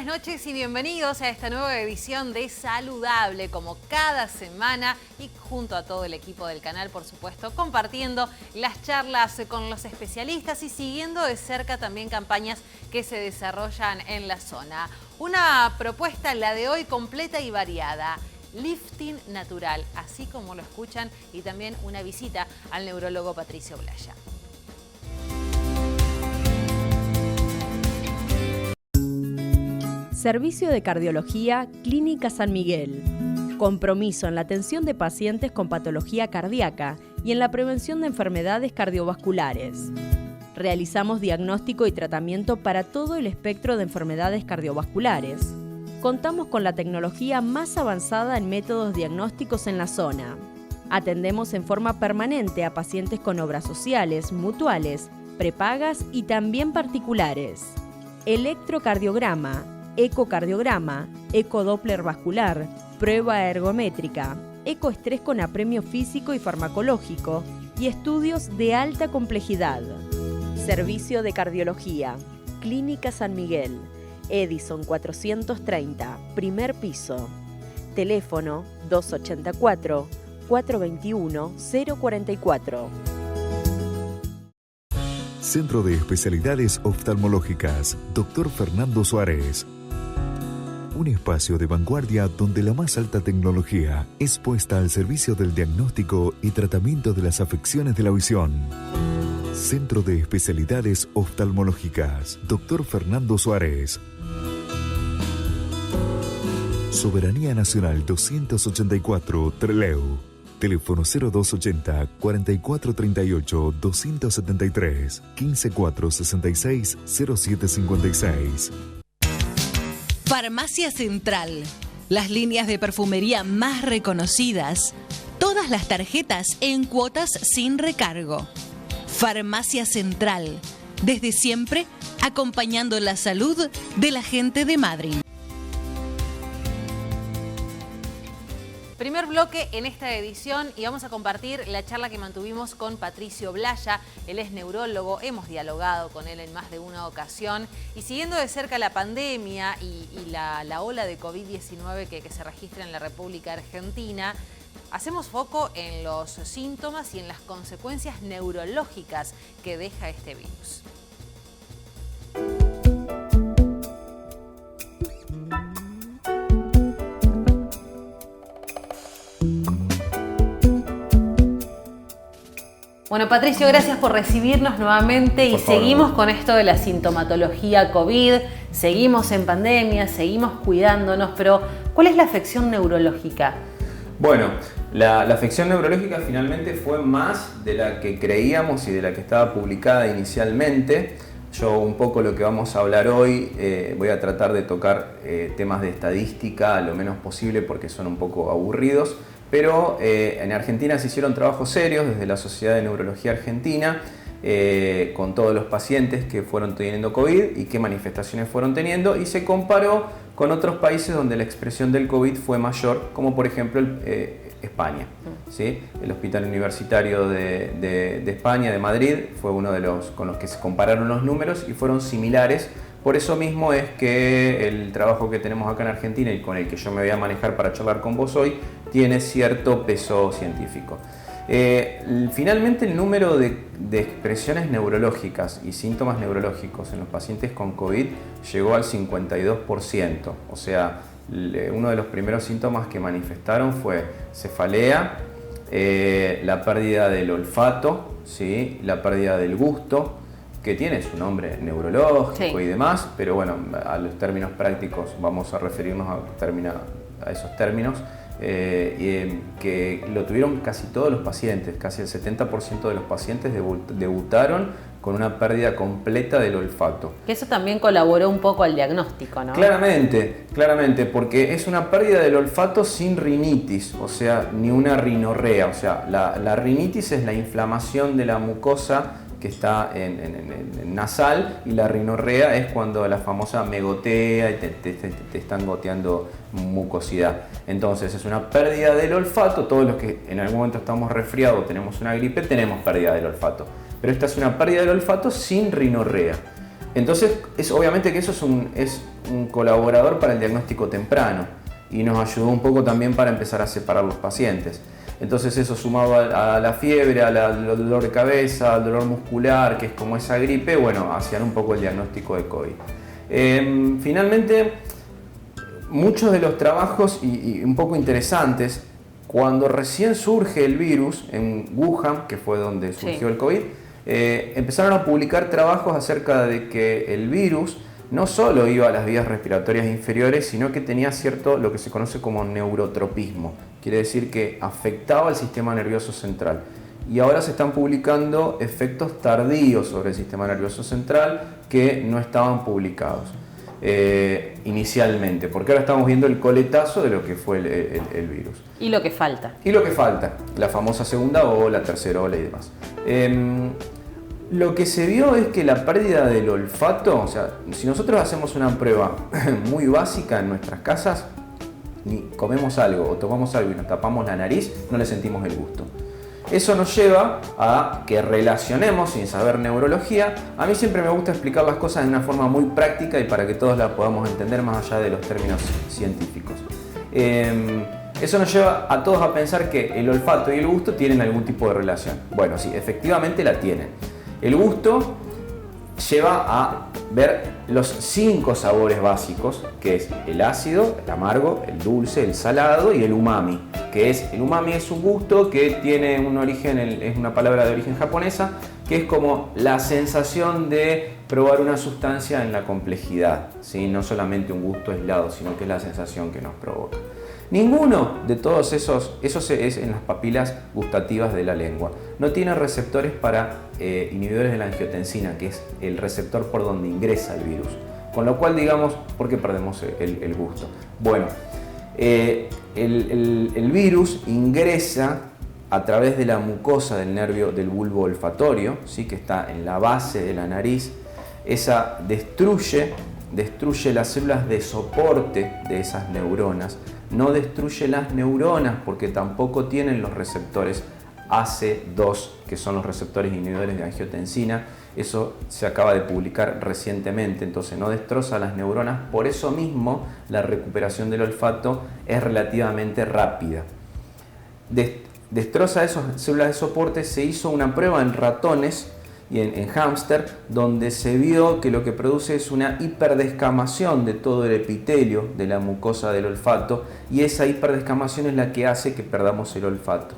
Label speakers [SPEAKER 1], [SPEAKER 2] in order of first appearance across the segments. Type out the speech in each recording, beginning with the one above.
[SPEAKER 1] noches y bienvenidos a esta nueva edición de Saludable, como cada semana y junto a todo el equipo del canal, por supuesto, compartiendo las charlas con los especialistas y siguiendo de cerca también campañas que se desarrollan en la zona. Una propuesta, la de hoy, completa y variada. Lifting natural, así como lo escuchan, y también una visita al neurólogo Patricio Blaya.
[SPEAKER 2] Servicio de Cardiología Clínica San Miguel. Compromiso en la atención de pacientes con patología cardíaca y en la prevención de enfermedades cardiovasculares. Realizamos diagnóstico y tratamiento para todo el espectro de enfermedades cardiovasculares. Contamos con la tecnología más avanzada en métodos diagnósticos en la zona. Atendemos en forma permanente a pacientes con obras sociales, mutuales, prepagas y también particulares. Electrocardiograma, ecocardiograma, ecodoppler vascular, prueba ergométrica, ecoestrés con apremio físico y farmacológico y estudios de alta complejidad. Servicio de Cardiología, Clínica San Miguel, Edison 430, primer piso. Teléfono 284-421-044.
[SPEAKER 3] Centro de Especialidades Oftalmológicas, Dr. Fernando Suárez. Un espacio de vanguardia donde la más alta tecnología es puesta al servicio del diagnóstico y tratamiento de las afecciones de la visión. Centro de Especialidades Oftalmológicas, Dr. Fernando Suárez. Soberanía Nacional 284, Trelew. Teléfono 0280 4438 273 15466 0756.
[SPEAKER 4] Farmacia Central. Las líneas de perfumería más reconocidas. Todas las tarjetas en cuotas sin recargo. Farmacia Central. Desde siempre, acompañando la salud de la gente de Madrid.
[SPEAKER 1] Primer bloque en esta edición y vamos a compartir la charla que mantuvimos con Patricio Blaya. Él es neurólogo, hemos dialogado con él en más de una ocasión y siguiendo de cerca la pandemia y la ola de COVID-19 que se registra en la República Argentina, hacemos foco en los síntomas y en las consecuencias neurológicas que deja este virus. Bueno, Patricio, gracias por recibirnos nuevamente y seguimos con esto de la sintomatología COVID, seguimos en pandemia, seguimos cuidándonos, pero ¿cuál es la afección neurológica?
[SPEAKER 5] Bueno, la afección neurológica finalmente fue más de la que creíamos y de la que estaba publicada inicialmente. Yo un poco lo que vamos a hablar hoy, voy a tratar de tocar temas de estadística lo menos posible porque son un poco aburridos. Pero en Argentina se hicieron trabajos serios desde la Sociedad de Neurología Argentina con todos los pacientes que fueron teniendo COVID y qué manifestaciones fueron teniendo y se comparó con otros países donde la expresión del COVID fue mayor, como por ejemplo España. ¿Sí? El Hospital Universitario de España, de Madrid, fue uno de los con los que se compararon los números y fueron similares. Por eso mismo es que el trabajo que tenemos acá en Argentina y con el que yo me voy a manejar para charlar con vos hoy tiene cierto peso científico. Finalmente el número de expresiones neurológicas y síntomas neurológicos en los pacientes con COVID llegó al 52%. O sea, uno de los primeros síntomas que manifestaron fue cefalea, la pérdida del olfato, ¿sí? La pérdida del gusto, que tiene su nombre neurológico, sí, y demás, pero bueno, a los términos prácticos vamos a referirnos a esos términos, que lo tuvieron casi todos los pacientes, casi el 70% de los pacientes debutaron con una pérdida completa del olfato.
[SPEAKER 1] Que eso también colaboró un poco al diagnóstico, ¿no?
[SPEAKER 5] Claramente, porque es una pérdida del olfato sin rinitis, o sea, ni una rinorrea, o sea, la rinitis es la inflamación de la mucosa que está en nasal, y la rinorrea es cuando la famosa me gotea y te están goteando mucosidad. Entonces es una pérdida del olfato. Todos los que en algún momento estamos resfriados, tenemos una gripe, tenemos pérdida del olfato, pero esta es una pérdida del olfato sin rinorrea. Entonces, obviamente que eso es un colaborador para el diagnóstico temprano y nos ayudó un poco también para empezar a separar los pacientes. Entonces eso sumado a la fiebre, al dolor de cabeza, al dolor muscular, que es como esa gripe, bueno, hacían un poco el diagnóstico de COVID. Finalmente, muchos de los trabajos y un poco interesantes, cuando recién surge el virus en Wuhan, que fue donde surgió el COVID, empezaron a publicar trabajos acerca de que el virus no solo iba a las vías respiratorias inferiores, sino que tenía cierto, lo que se conoce como neurotropismo. Quiere decir que afectaba al sistema nervioso central. Y ahora se están publicando efectos tardíos sobre el sistema nervioso central que no estaban publicados inicialmente, porque ahora estamos viendo el coletazo de lo que fue el virus.
[SPEAKER 1] Y lo que falta.
[SPEAKER 5] Y lo que falta, la famosa segunda ola, tercera ola y demás. Lo que se vio es que la pérdida del olfato, o sea, si nosotros hacemos una prueba muy básica en nuestras casas, ni comemos algo o tomamos algo y nos tapamos la nariz, no le sentimos el gusto. Eso nos lleva a que relacionemos, sin saber neurología. A mí siempre me gusta explicar las cosas de una forma muy práctica y para que todos la podamos entender más allá de los términos científicos. Eso nos lleva a todos a pensar que el olfato y el gusto tienen algún tipo de relación. Bueno, sí, efectivamente la tienen. El gusto lleva a ver los 5 sabores básicos, que es el ácido, el amargo, el dulce, el salado y el umami. El umami es un gusto que tiene un origen, es una palabra de origen japonesa, que es como la sensación de probar una sustancia en la complejidad, ¿sí? No solamente un gusto aislado, sino que es la sensación que nos provoca. Ninguno de todos esos es en las papilas gustativas de la lengua. No tiene receptores para inhibidores de la angiotensina, que es el receptor por donde ingresa el virus. Con lo cual, digamos, ¿por qué perdemos el gusto? Bueno, el virus ingresa a través de la mucosa del nervio del bulbo olfatorio, ¿sí? Que está en la base de la nariz. Esa destruye las células de soporte de esas neuronas. No destruye las neuronas porque tampoco tienen los receptores AC2, que son los receptores inhibidores de angiotensina. Eso se acaba de publicar recientemente, entonces no destroza las neuronas. Por eso mismo la recuperación del olfato es relativamente rápida. Destroza esas células de soporte. Se hizo una prueba en ratones y en hámster, donde se vio que lo que produce es una hiperdescamación de todo el epitelio de la mucosa del olfato, y esa hiperdescamación es la que hace que perdamos el olfato.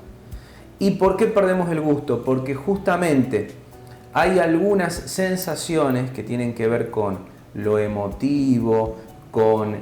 [SPEAKER 5] ¿Y por qué perdemos el gusto? Porque justamente hay algunas sensaciones que tienen que ver con lo emotivo, con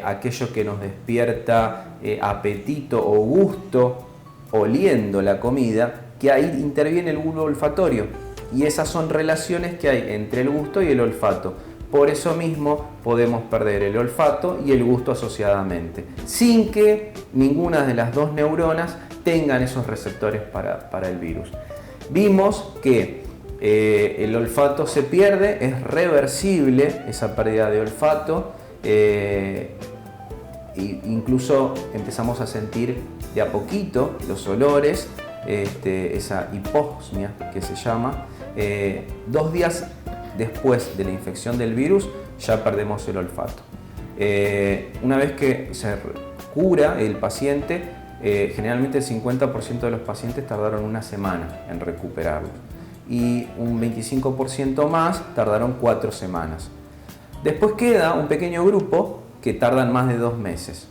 [SPEAKER 5] aquello que nos despierta apetito o gusto oliendo la comida, que ahí interviene el bulbo olfatorio. Y esas son relaciones que hay entre el gusto y el olfato. Por eso mismo podemos perder el olfato y el gusto asociadamente, sin que ninguna de las dos neuronas tengan esos receptores para el virus. Vimos que el olfato se pierde, es reversible esa pérdida de olfato. Incluso empezamos a sentir de a poquito los olores, esa hiposmia que se llama. 2 días después de la infección del virus ya perdemos el olfato. Una vez que se cura el paciente, generalmente el 50% de los pacientes tardaron una semana en recuperarlo y un 25% más tardaron 4 semanas. Después queda un pequeño grupo que tardan más de 2 meses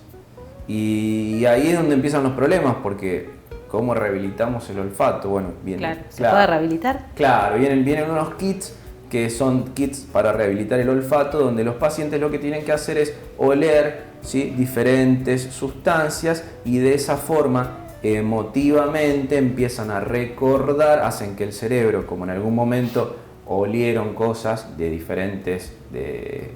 [SPEAKER 5] y ahí es donde empiezan los problemas, porque ¿cómo rehabilitamos el olfato? Bueno,
[SPEAKER 1] ¿Se puede rehabilitar?
[SPEAKER 5] Claro, vienen unos kits que son kits para rehabilitar el olfato, donde los pacientes lo que tienen que hacer es oler, ¿sí?, diferentes sustancias, y de esa forma emotivamente empiezan a recordar, hacen que el cerebro, como en algún momento olieron cosas de diferentes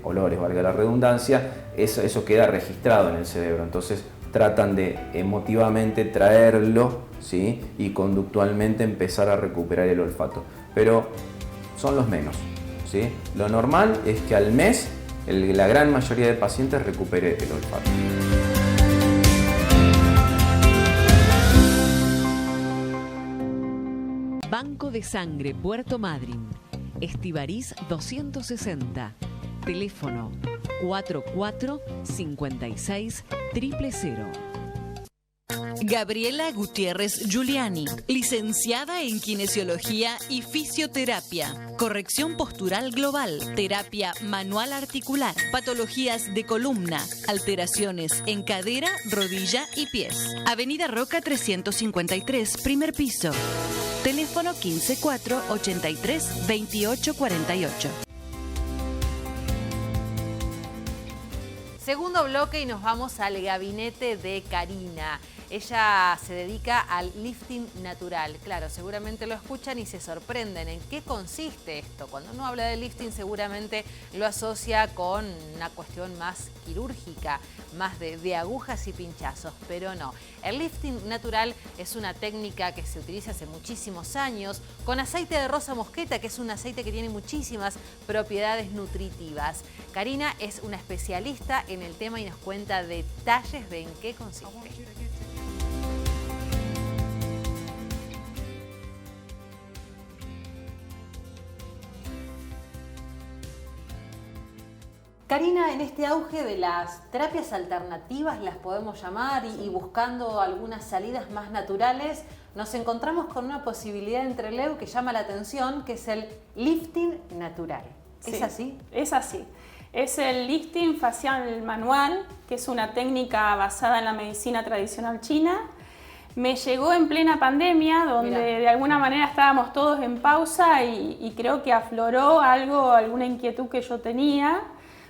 [SPEAKER 5] olores, valga la redundancia, eso queda registrado en el cerebro. Entonces tratan de emotivamente traerlo, ¿sí?, y conductualmente empezar a recuperar el olfato. Pero son los menos, ¿sí? Lo normal es que al mes la gran mayoría de pacientes recupere el olfato.
[SPEAKER 4] Banco de Sangre Puerto Madryn.
[SPEAKER 6] Estivariz 260. Teléfono 44 56 000.
[SPEAKER 4] Gabriela Gutiérrez Giuliani, licenciada en Kinesiología y Fisioterapia, corrección postural global, terapia manual articular, patologías de columna, alteraciones en cadera, rodilla y pies. Avenida Roca 353, primer piso. Teléfono 154 83 28 48.
[SPEAKER 1] Segundo bloque y nos vamos al gabinete de Karina. Ella se dedica al lifting natural. Claro, seguramente lo escuchan y se sorprenden. ¿En qué consiste esto? Cuando uno habla de lifting seguramente lo asocia con una cuestión más quirúrgica, más de agujas y pinchazos, pero no. El lifting natural es una técnica que se utiliza hace muchísimos años con aceite de rosa mosqueta, que es un aceite que tiene muchísimas propiedades nutritivas. Karina es una especialista en el tema y nos cuenta detalles de en qué consiste. Karina, en este auge de las terapias alternativas, las podemos llamar, y buscando algunas salidas más naturales, nos encontramos con una posibilidad entre Leu que llama la atención, que es el lifting natural. ¿Es
[SPEAKER 7] Sí,
[SPEAKER 1] así?
[SPEAKER 7] Es así. Es el lifting facial manual, que es una técnica basada en la medicina tradicional china. Me llegó en plena pandemia, donde
[SPEAKER 1] Mirá,
[SPEAKER 7] de alguna manera estábamos todos en pausa y creo que afloró alguna inquietud que yo tenía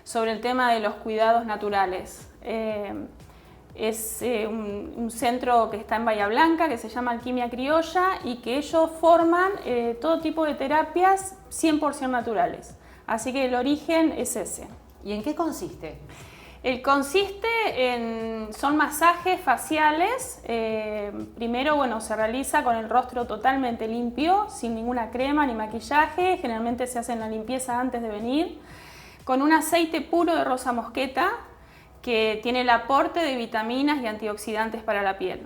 [SPEAKER 7] sobre el tema de los cuidados naturales. Es un centro que está en Bahía Blanca, que se llama Alquimia Criolla, y que ellos forman todo tipo de terapias 100% naturales. Así que el origen es ese.
[SPEAKER 1] ¿Y en qué consiste?
[SPEAKER 7] Son masajes faciales. Primero, bueno, se realiza con el rostro totalmente limpio, sin ninguna crema ni maquillaje. Generalmente se hace la limpieza antes de venir, con un aceite puro de rosa mosqueta que tiene el aporte de vitaminas y antioxidantes para la piel.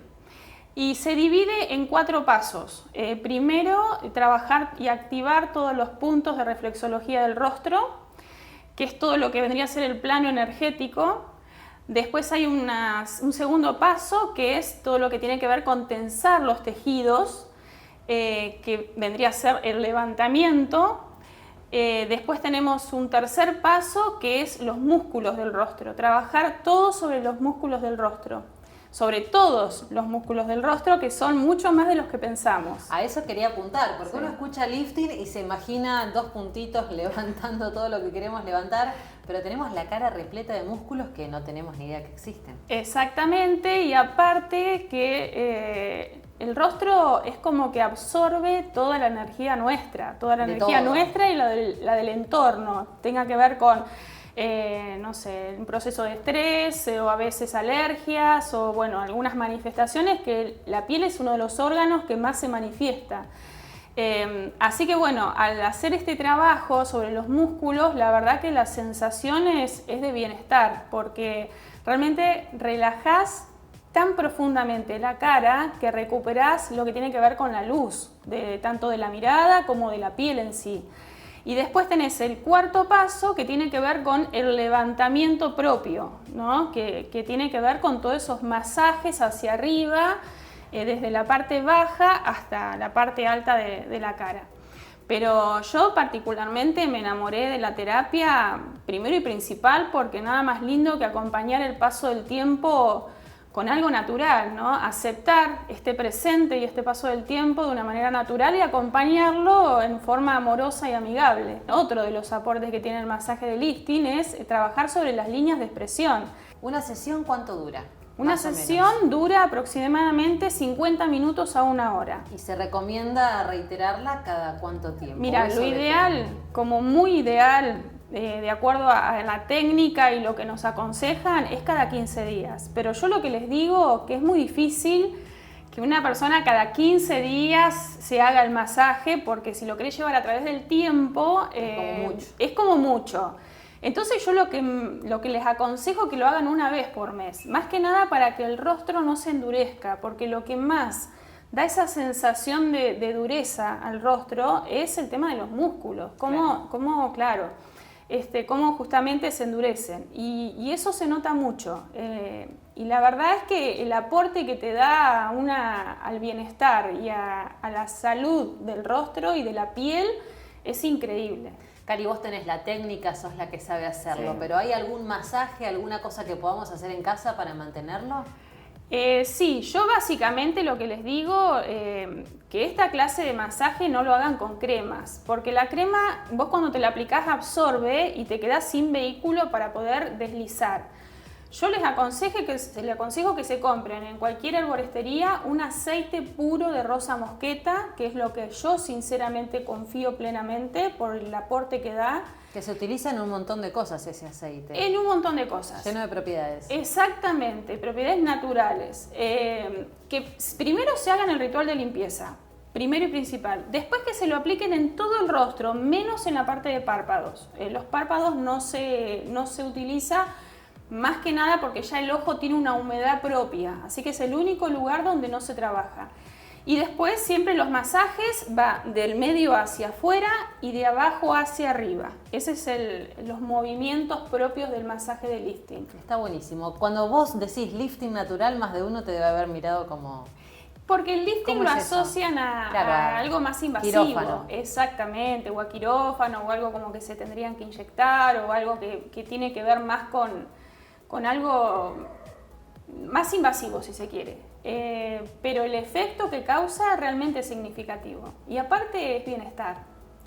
[SPEAKER 7] Y se divide en 4 pasos. Primero, trabajar y activar todos los puntos de reflexología del rostro, que es todo lo que vendría a ser el plano energético. Después hay un segundo paso, que es todo lo que tiene que ver con tensar los tejidos, que vendría a ser el levantamiento. Después tenemos un tercer paso, que es los músculos del rostro. Trabajar todo sobre los músculos del rostro. Sobre todos los músculos del rostro, que son mucho más de los que pensamos.
[SPEAKER 1] A eso quería apuntar, porque
[SPEAKER 7] Sí.
[SPEAKER 1] uno escucha lifting y se imagina 2 puntitos levantando todo lo que queremos levantar, pero tenemos la cara repleta de músculos que no tenemos ni idea que existen.
[SPEAKER 7] Exactamente, y aparte que el rostro es como que absorbe toda la energía nuestra, nuestra y la del entorno. Tenga que ver con no sé, un proceso de estrés o a veces alergias o bueno, algunas manifestaciones, que la piel es uno de los órganos que más se manifiesta. Así que bueno, al hacer este trabajo sobre los músculos, la verdad que la sensación es de bienestar, porque realmente relajás tan profundamente la cara que recuperás lo que tiene que ver con la luz, tanto de la mirada como de la piel en sí. Y después tenés el cuarto paso, que tiene que ver con el levantamiento propio, ¿no? que tiene que ver con todos esos masajes hacia arriba, desde la parte baja hasta la parte alta de la cara. Pero yo particularmente me enamoré de la terapia primero y principal porque nada más lindo que acompañar el paso del tiempo con algo natural, ¿no? Aceptar este presente y este paso del tiempo de una manera natural y acompañarlo en forma amorosa y amigable. Otro de los aportes que tiene el masaje de lifting es trabajar sobre las líneas de expresión.
[SPEAKER 1] ¿Una sesión cuánto dura?
[SPEAKER 7] Una
[SPEAKER 1] Más o menos.
[SPEAKER 7] sesión dura aproximadamente 50 minutos a 1 hora.
[SPEAKER 1] ¿Y se recomienda reiterarla cada cuánto tiempo?
[SPEAKER 7] Mira,
[SPEAKER 1] Eso
[SPEAKER 7] lo ideal,
[SPEAKER 1] depende.
[SPEAKER 7] como muy ideal, de acuerdo a la técnica y lo que nos aconsejan, es cada 15 días. Pero yo lo que les digo que es muy difícil que una persona cada 15 días se haga el masaje, porque si lo querés llevar a través del tiempo, es como mucho. Entonces yo lo que les aconsejo es que lo hagan una vez por mes, más que nada para que el rostro no se endurezca, porque lo que más da esa sensación de dureza al rostro es el tema de los músculos, cómo justamente se endurecen y eso se nota mucho. Y la verdad es que el aporte que te da al bienestar y a la salud del rostro y de la piel es increíble.
[SPEAKER 1] Cari, vos tenés la técnica, sos la que sabe hacerlo,
[SPEAKER 7] Sí.
[SPEAKER 1] pero ¿hay algún masaje, alguna cosa que podamos hacer en casa para mantenerlo?
[SPEAKER 7] Sí, yo básicamente lo que les digo, que esta clase de masaje no lo hagan con cremas, porque la crema vos cuando te la aplicás absorbe y te quedás sin vehículo para poder deslizar. Yo les aconsejo que se compren en cualquier herboristería un aceite puro de rosa mosqueta, que es lo que yo sinceramente confío plenamente por el aporte que da.
[SPEAKER 1] Que se utiliza en un montón de cosas ese aceite.
[SPEAKER 7] En un montón de cosas.
[SPEAKER 1] Lleno de propiedades.
[SPEAKER 7] Exactamente, propiedades naturales. Que primero se hagan el ritual de limpieza, primero y principal. Después que se lo apliquen en todo el rostro, menos en la parte de párpados. Los párpados no se utiliza más que nada porque ya el ojo tiene una humedad propia, así que es el único lugar donde no se trabaja. Y después siempre los masajes va del medio hacia afuera y de abajo hacia arriba. Ese es los movimientos propios del masaje de lifting.
[SPEAKER 1] Está buenísimo. Cuando vos decís lifting natural, más de uno te debe haber mirado como...
[SPEAKER 7] Porque el lifting
[SPEAKER 1] ¿Cómo
[SPEAKER 7] lo
[SPEAKER 1] es eso?
[SPEAKER 7] asocian a algo más invasivo.
[SPEAKER 1] Quirófano.
[SPEAKER 7] Exactamente, o a quirófano, o algo como que se tendrían que inyectar, o algo que tiene que ver más con algo más invasivo, si se quiere. Pero el efecto que causa realmente es significativo. Y aparte es bienestar.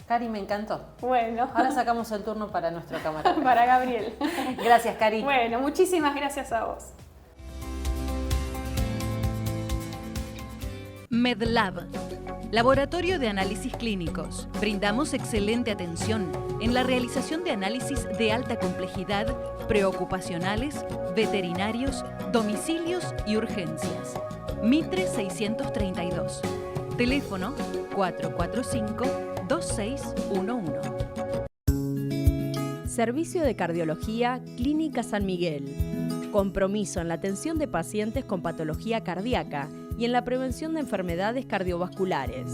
[SPEAKER 1] Cari, me encantó.
[SPEAKER 7] Bueno.
[SPEAKER 1] Ahora sacamos el turno para nuestro camarógrafo.
[SPEAKER 7] Para Gabriel.
[SPEAKER 1] Gracias, Cari.
[SPEAKER 7] Bueno, muchísimas gracias a vos.
[SPEAKER 4] MedLab, Laboratorio de Análisis Clínicos. Brindamos excelente atención en la realización de análisis de alta complejidad, preocupacionales, veterinarios, domicilios y urgencias. Mitre 632. Teléfono 445-2611.
[SPEAKER 2] Servicio de Cardiología Clínica San Miguel. Compromiso en la atención de pacientes con patología cardíaca y en la prevención de enfermedades cardiovasculares.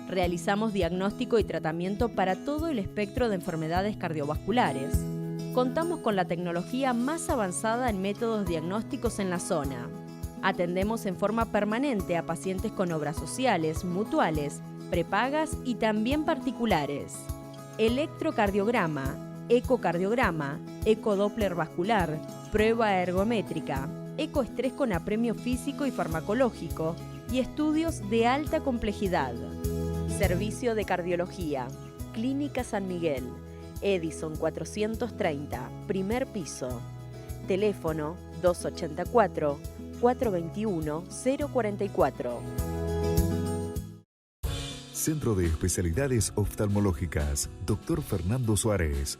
[SPEAKER 2] Realizamos diagnóstico y tratamiento para todo el espectro de enfermedades cardiovasculares. Contamos con la tecnología más avanzada en métodos diagnósticos en la zona. Atendemos en forma permanente a pacientes con obras sociales, mutuales, prepagas y también particulares. Electrocardiograma, ecocardiograma, ecodoppler vascular, prueba ergométrica, ecoestrés con apremio físico y farmacológico y estudios de alta complejidad. Servicio de Cardiología, Clínica San Miguel, Edison 430, primer piso. Teléfono 284-421-044.
[SPEAKER 3] Centro de Especialidades Oftalmológicas, Dr. Fernando Suárez.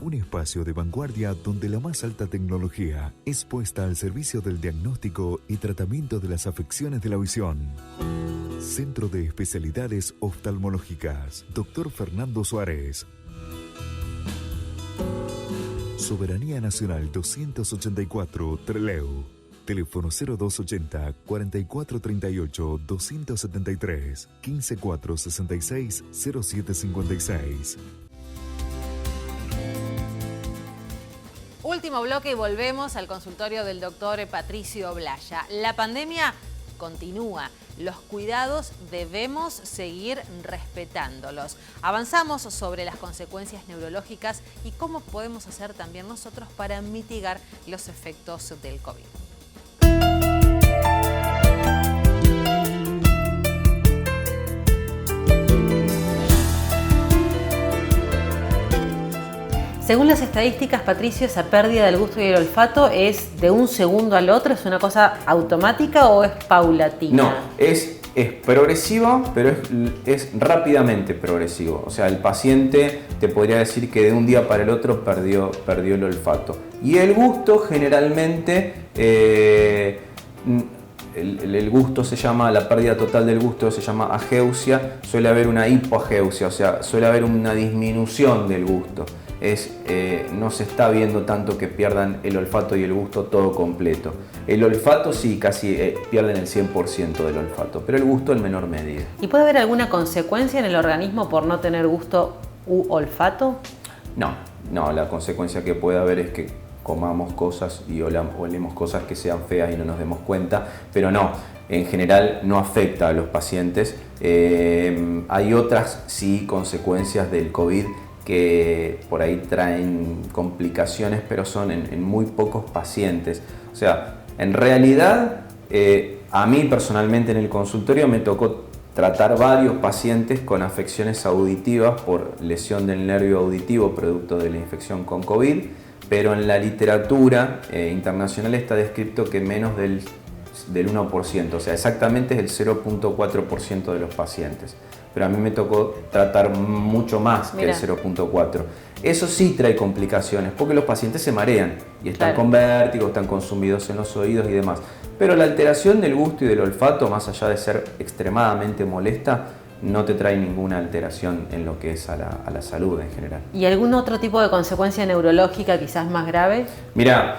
[SPEAKER 3] Un espacio de vanguardia donde la más alta tecnología es puesta al servicio del diagnóstico y tratamiento de las afecciones de la visión. Centro de Especialidades Oftalmológicas, Dr. Fernando Suárez. Soberanía Nacional 284, Trelew. Teléfono 0280 4438 273 15466 0756.
[SPEAKER 1] Último bloque y volvemos al consultorio del doctor Patricio Blaya. La pandemia continúa. Los cuidados debemos seguir respetándolos. Avanzamos sobre las consecuencias neurológicas y cómo podemos hacer también nosotros para mitigar los efectos del COVID. Según las estadísticas, Patricio, esa pérdida del gusto y el olfato es de un segundo al otro, ¿es una cosa automática o es paulatina?
[SPEAKER 5] No, es progresivo, pero es rápidamente progresivo. O sea, el paciente te podría decir que de un día para el otro perdió el olfato. Y el gusto generalmente, el gusto se llama, la pérdida total del gusto se llama ageusia, suele haber una hipoageusia, o sea, suele haber una disminución del gusto. no se está viendo tanto que pierdan el olfato y el gusto todo completo. El olfato sí, casi pierden el 100% del olfato, pero el gusto en menor medida.
[SPEAKER 1] ¿Y puede haber alguna consecuencia en el organismo por no tener gusto u olfato?
[SPEAKER 5] No, la consecuencia que puede haber es que comamos cosas y olemos cosas que sean feas y no nos demos cuenta, pero no, en general no afecta a los pacientes. Hay otras sí consecuencias del COVID que por ahí traen complicaciones, pero son en muy pocos pacientes. O sea, en realidad, a mí personalmente en el consultorio me tocó tratar varios pacientes con afecciones auditivas por lesión del nervio auditivo producto de la infección con COVID, pero en la literatura internacional está descrito que menos del 1%, o sea, exactamente es el 0.4% de los pacientes. Pero a mí me tocó tratar mucho más que el 0.4. Eso sí trae complicaciones, porque los pacientes se marean y están con vértigo, están consumidos en los oídos y demás. Pero la alteración del gusto y del olfato, más allá de ser extremadamente molesta, no te trae ninguna alteración en lo que es a la salud en general.
[SPEAKER 1] ¿Y algún otro tipo de consecuencia neurológica quizás más grave?
[SPEAKER 5] Mira,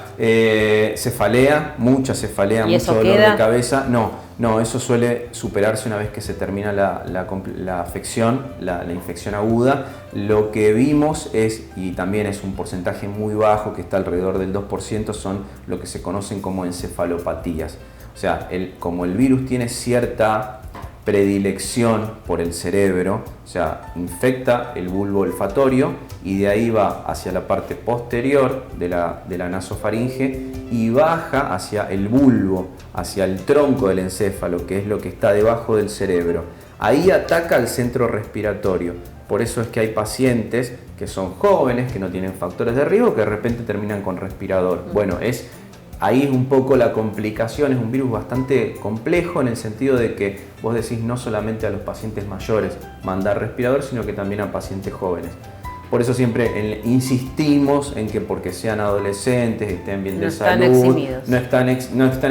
[SPEAKER 5] cefalea, mucha cefalea, mucho dolor de cabeza. No, eso suele superarse una vez que se termina la afección, la infección aguda. Lo que vimos es, y también es un porcentaje muy bajo, que está alrededor del 2%, son lo que se conocen como encefalopatías. O sea, como el virus tiene cierta predilección por el cerebro, o sea, infecta el bulbo olfatorio y de ahí va hacia la parte posterior de la nasofaringe y baja hacia el bulbo, hacia el tronco del encéfalo, que es lo que está debajo del cerebro. Ahí ataca el centro respiratorio. Por eso es que hay pacientes que son jóvenes, que no tienen factores de riesgo, que de repente terminan con respirador. Bueno, ahí es un poco la complicación, es un virus bastante complejo en el sentido de que vos decís no solamente a los pacientes mayores mandar respirador, sino que también a pacientes jóvenes. Por eso siempre insistimos en que porque sean adolescentes, estén bien de salud, no están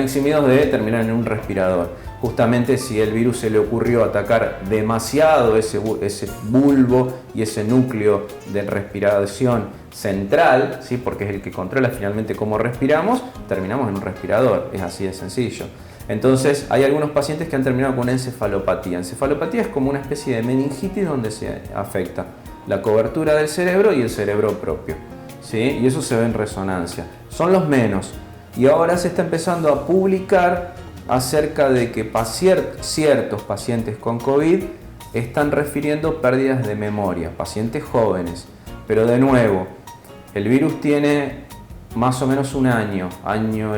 [SPEAKER 5] eximidos de terminar en un respirador. Justamente si el virus se le ocurrió atacar demasiado ese bulbo y ese núcleo de respiración central, ¿sí? Porque es el que controla finalmente cómo respiramos, terminamos en un respirador, es así de sencillo. Entonces hay algunos pacientes que han terminado con una encefalopatía. Encefalopatía es como una especie de meningitis donde se afecta la cobertura del cerebro y el cerebro propio, ¿sí? Y eso se ve en resonancia. Son los menos. Y ahora se está empezando a publicar acerca de que ciertos pacientes con COVID están refiriendo pérdidas de memoria, pacientes jóvenes. Pero de nuevo, el virus tiene más o menos un año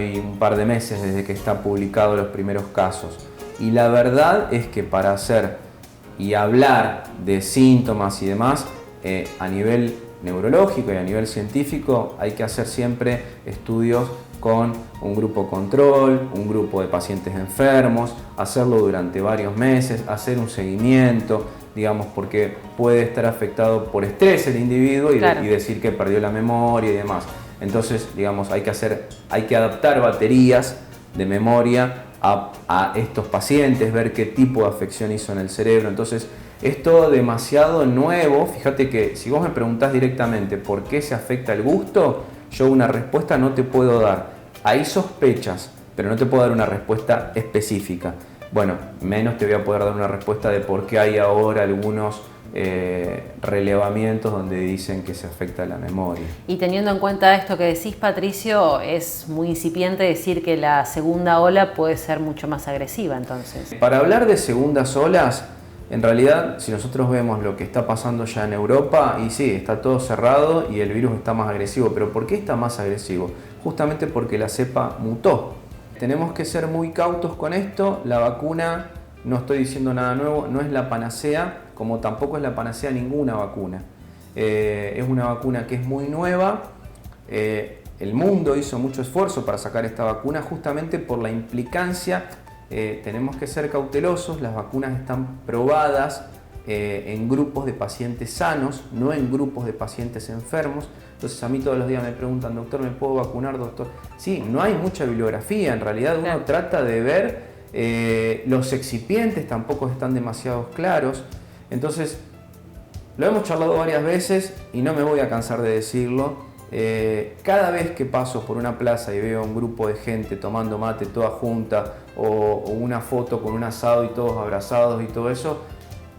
[SPEAKER 5] y un par de meses desde que está publicado los primeros casos. Y la verdad es que para hacer y hablar de síntomas y demás, a nivel neurológico y a nivel científico, hay que hacer siempre estudios con un grupo control, un grupo de pacientes enfermos, hacerlo durante varios meses, hacer un seguimiento, digamos, porque puede estar afectado por estrés el individuo y decir que perdió la memoria y demás. Entonces, digamos, hay que adaptar baterías de memoria a estos pacientes, ver qué tipo de afección hizo en el cerebro. Entonces, es todo demasiado nuevo. Fíjate que si vos me preguntás directamente por qué se afecta el gusto, yo una respuesta no te puedo dar. Hay sospechas, pero no te puedo dar una respuesta específica. Bueno, menos te voy a poder dar una respuesta de por qué hay ahora algunos relevamientos donde dicen que se afecta la memoria.
[SPEAKER 1] Y teniendo en cuenta esto que decís, Patricio, es muy incipiente decir que la segunda ola puede ser mucho más agresiva entonces.
[SPEAKER 5] Para hablar de segundas olas, en realidad, si nosotros vemos lo que está pasando ya en Europa, y sí, está todo cerrado y el virus está más agresivo. ¿Pero por qué está más agresivo? Justamente porque la cepa mutó. Tenemos que ser muy cautos con esto. La vacuna, no estoy diciendo nada nuevo, no es la panacea, como tampoco es la panacea ninguna vacuna. Es una vacuna que es muy nueva. El mundo hizo mucho esfuerzo para sacar esta vacuna justamente por la implicancia. Tenemos que ser cautelosos, las vacunas están probadas en grupos de pacientes sanos, no en grupos de pacientes enfermos. Entonces a mí todos los días me preguntan, doctor, ¿me puedo vacunar, doctor? Sí, no hay mucha bibliografía, en realidad uno trata de ver, los excipientes tampoco están demasiado claros. Entonces Lo hemos charlado varias veces y no me voy a cansar de decirlo. Cada vez que paso por una plaza y veo un grupo de gente tomando mate toda junta o una foto con un asado y todos abrazados y todo eso,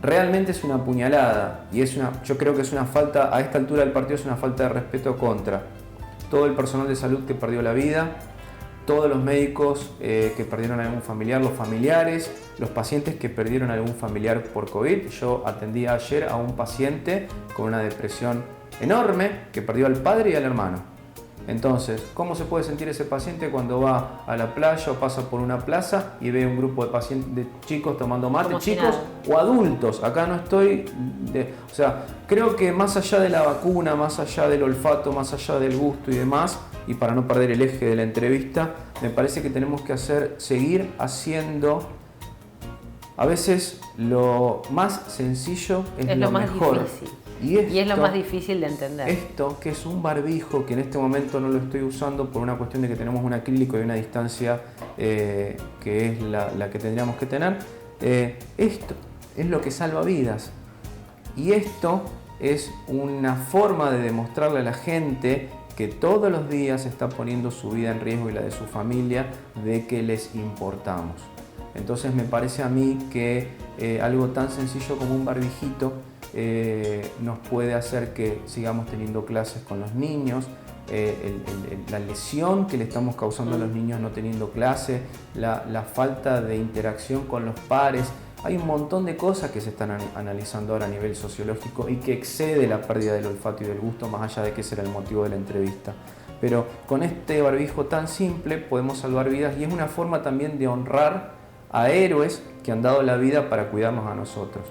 [SPEAKER 5] realmente es una puñalada y yo creo que es una falta, a esta altura del partido es una falta de respeto contra todo el personal de salud que perdió la vida, todos los médicos que perdieron a algún familiar, los familiares, los pacientes que perdieron a algún familiar por COVID. Yo atendí ayer a un paciente con una depresión enorme que perdió al padre y al hermano. Entonces, ¿cómo se puede sentir ese paciente cuando va a la playa o pasa por una plaza y ve un grupo de pacientes, de chicos tomando mate, chicos o adultos? Acá no estoy... o sea, creo que más allá de la vacuna, más allá del olfato, más allá del gusto y demás, y para no perder el eje de la entrevista, me parece que tenemos que seguir haciendo... A veces lo más sencillo es lo más mejor.
[SPEAKER 8] Difícil. Y es lo más difícil de entender.
[SPEAKER 5] Esto, que es un barbijo, que en este momento no lo estoy usando por una cuestión de que tenemos un acrílico y una distancia que es la que tendríamos que tener, esto es lo que salva vidas. Y esto es una forma de demostrarle a la gente que todos los días está poniendo su vida en riesgo y la de su familia, de que les importamos. Entonces me parece a mí que algo tan sencillo como un barbijito nos puede hacer que sigamos teniendo clases con los niños, la lesión que le estamos causando a los niños no teniendo clase, la falta de interacción con los pares. Hay un montón de cosas que se están analizando ahora a nivel sociológico y que excede la pérdida del olfato y del gusto, más allá de que ese era el motivo de la entrevista. Pero con este barbijo tan simple podemos salvar vidas y es una forma también de honrar a héroes que han dado la vida para cuidarnos a nosotros.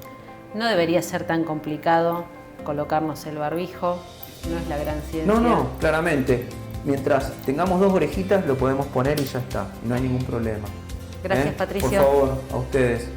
[SPEAKER 8] No debería ser tan complicado colocarnos el barbijo, no es la gran ciencia.
[SPEAKER 5] No, claramente. Mientras tengamos 2 orejitas lo podemos poner y ya está, no hay ningún problema.
[SPEAKER 8] Gracias, Patricio.
[SPEAKER 5] Por favor, a ustedes.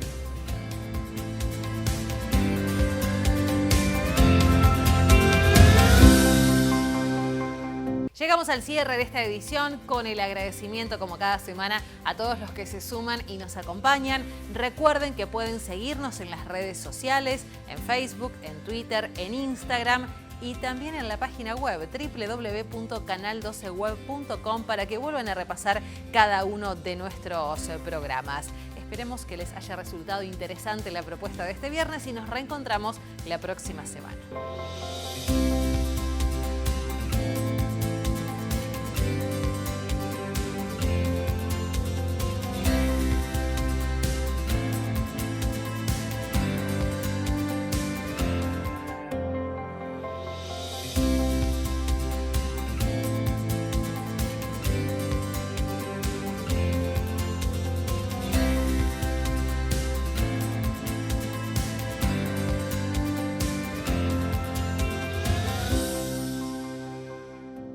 [SPEAKER 1] Llegamos al cierre de esta edición con el agradecimiento, como cada semana, a todos los que se suman y nos acompañan. Recuerden que pueden seguirnos en las redes sociales, en Facebook, en Twitter, en Instagram y también en la página web www.canal12web.com para que vuelvan a repasar cada uno de nuestros programas. Esperemos que les haya resultado interesante la propuesta de este viernes y nos reencontramos la próxima semana.